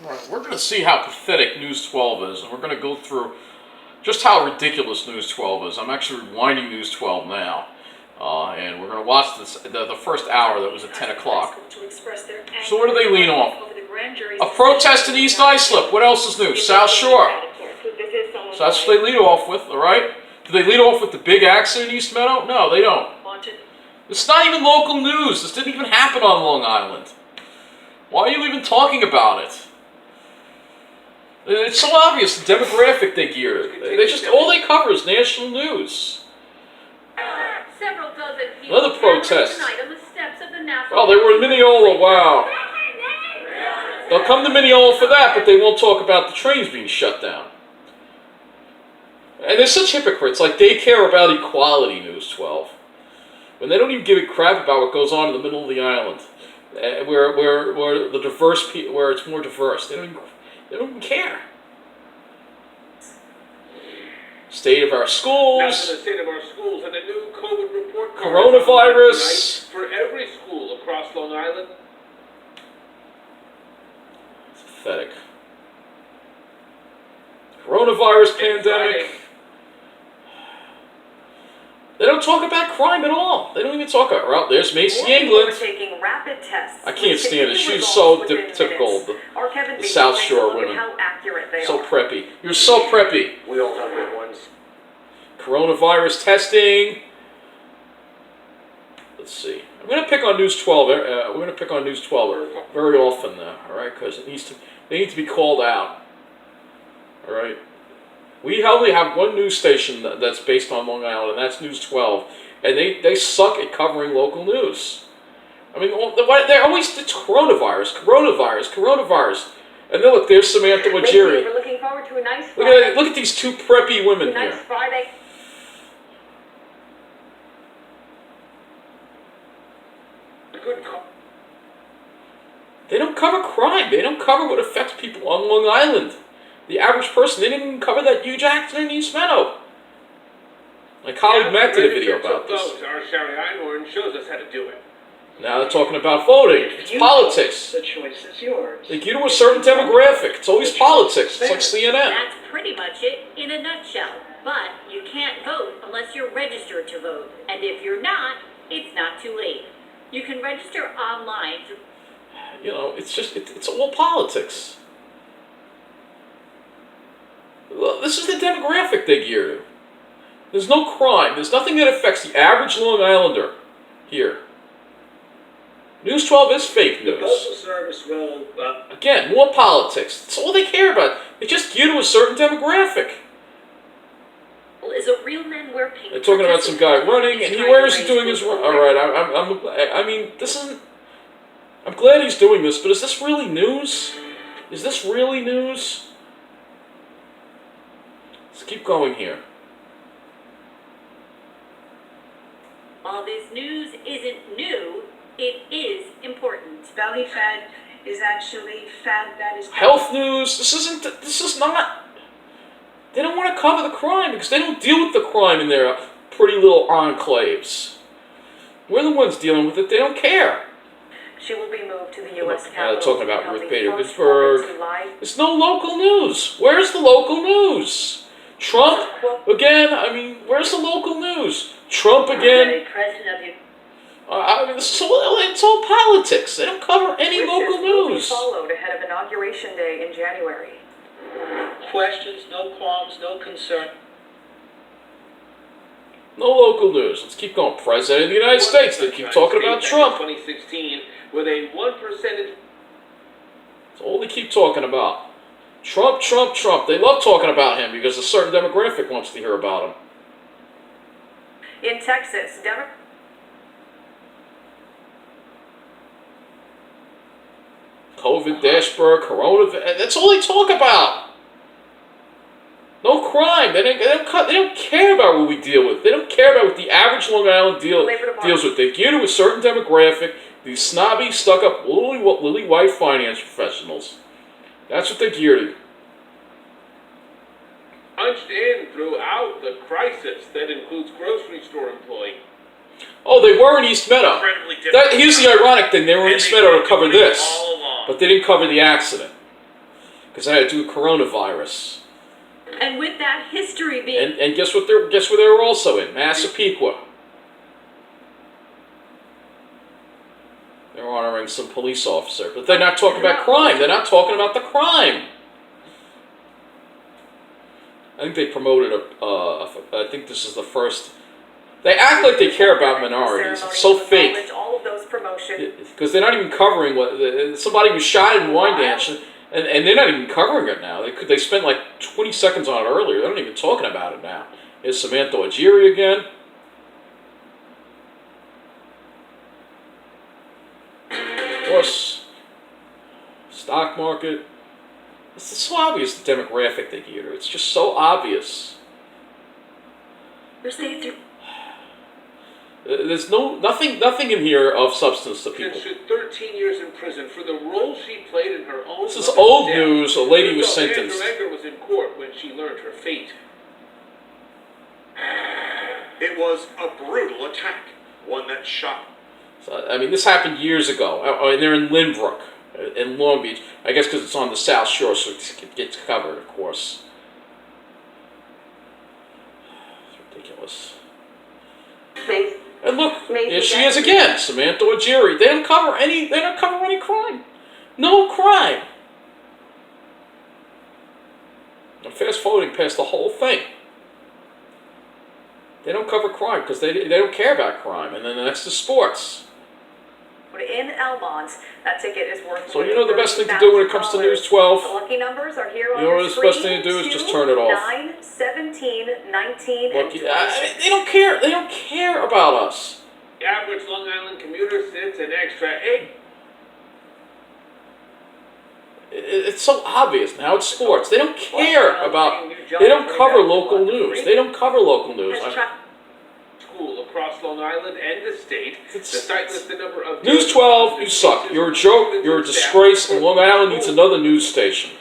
Right, we're going to see how pathetic News 12 is, and we're going to go through just how ridiculous News 12 is. I'm actually rewinding News 12 now, and we're going to watch this, the first hour that was at 10 o'clock. So what do they lean on? A protest in East Islip. What else is new? South Shore. So that's what they lead off with, all right? Do they lead off with the big accident in East Meadow? No, they don't. It's not even local news. This didn't even happen on Long Island. Why are you even talking about it? It's so obvious the demographic they gear. They just all they cover is national news. Another protest. Oh, they were in Mineola. Wow. They'll come to Mineola for that, but they won't talk about the trains being shut down. And they're such hypocrites. Like they care about equality. News 12, when they don't even give a crap about what goes on in the middle of the island, where the diverse where it's more diverse. They don't even care. State of our schools. Now to the state of our schools and a new COVID report card. Coronavirus. For every school across Long Island. It's pathetic. Coronavirus pandemic. They don't talk about crime at all. They don't even talk about, well, there's Macy England. Taking rapid tests. I can't stand it. She's so typical of the South Shore women. So preppy. You're so preppy. We all have good ones. Coronavirus testing. Let's see. I'm going to pick on News 12. We're going to pick on News 12 very often, all right? Because they need to be called out. All right? We only have one news station that's based on Long Island, and that's News 12. And they suck at covering local news. I mean, they're always, it's coronavirus. And then look, there's Samantha Wajiri. We're looking forward to a nice Friday. Look at these two preppy women nice here. Friday. They don't cover crime. They don't cover what affects people on Long Island. The average person, they didn't even cover that huge accident in East Meadow. My colleague Matt did a video about this. Our Sherry Einhorn shows us how to do it. Now they're talking about voting. It's politics. The choice is yours. They gear to a certain demographic. It's always politics. It's like CNN. That's pretty much it in a nutshell. But you can't vote unless you're registered to vote. And if you're not, it's not too late. You can register online. You know, it's just, it's all politics. This is the demographic they gear to. There's no crime. There's nothing that affects the average Long Islander here. News 12 is fake news. The Postal Service will... Again, more politics. That's all they care about. They just gear to a certain demographic. Is a real men wear pink. They're talking about some guy running, and where is he doing his run? All right, I mean, this isn't... I'm glad he's doing this, but is this really news? Is this really news? Let's keep going here. While this news isn't new, it is important. Belly fat is actually fat that is... Health news. This is not... They don't want to cover the crime because they don't deal with the crime in their pretty little enclaves. We're the ones dealing with it. They don't care. She will be moved to the U.S. Capitol. They're talking about Ruth Bader Ginsburg. There's no local news. Where's the local news? Trump again. I mean, where's the local news? Trump again. I mean, it's all politics. They don't cover any local news. Followed ahead of Inauguration Day in January. Questions, no qualms, no concern. No local news. Let's keep going. President of the United States. They keep talking about Trump. 2016 with a 1%. That's all they keep talking about. Trump, Trump, Trump. They love talking about him because a certain demographic wants to hear about him. In Texas, COVID dashboard, coronavirus. That's all they talk about. No crime. They don't care about what we deal with. They don't care about what the average Long Island deals with. They gear to a certain demographic. These snobby, stuck-up, lily white finance professionals. That's what they gear to. Punched in throughout the crisis. That includes grocery store employee. Oh, they were in East Meadow. Here's the ironic thing. They were in East Meadow to cover this, but they didn't cover the accident. because I had to do with coronavirus. And with that history being And guess what? Guess where they were also in? Massapequa. They're honoring some police officer, but they're not talking about crime. They're not talking about the crime. I think they promoted I think this is the first. They act like they care about minorities. It's so fake. All of those promotions. Because they're not even covering what somebody was shot in wine dancing, and they're not even covering it now. They spent like 20 seconds on it earlier. They're not even talking about it now. Is Samantha Ujiri again? Of course, stock market. It's so obvious the demographic they cater. It's just so obvious. There's nothing in here of substance to people. She 13 years in prison for the role she played in her own. This is old news. A lady was sentenced. Her was in court when she learned her fate. It was a brutal attack, one that shocked. So, I mean, this happened years ago. And they're in Lynbrook, in Long Beach. I guess because it's on the South Shore, so it gets covered, of course. It's ridiculous. And look, here she is again, Samantha Ujiri. They don't cover any crime. No crime. I'm fast forwarding past the whole thing. They don't cover crime because they don't care about crime. And then the next is sports. In Elmont, that ticket is worth. So you know the best thing to do when it comes to News 12? The lucky numbers are here on You know your what the screen. best thing to do is just turn it off. 9, 17, 19, and Lucky, 26. they don't care. They don't care about us. The average Long Island commuter sits an extra 8. It's so obvious now. It's sports. They don't care about. They don't cover local news. They don't cover local news. School across Long Island and the state. The site lists the number of News 12, you suck. You're a joke. You're a disgrace. And Long Island needs another news station.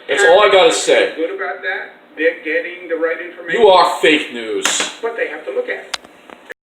That's all I gotta say. Good about that. They're getting the right information. You are fake news. But they have to look at it.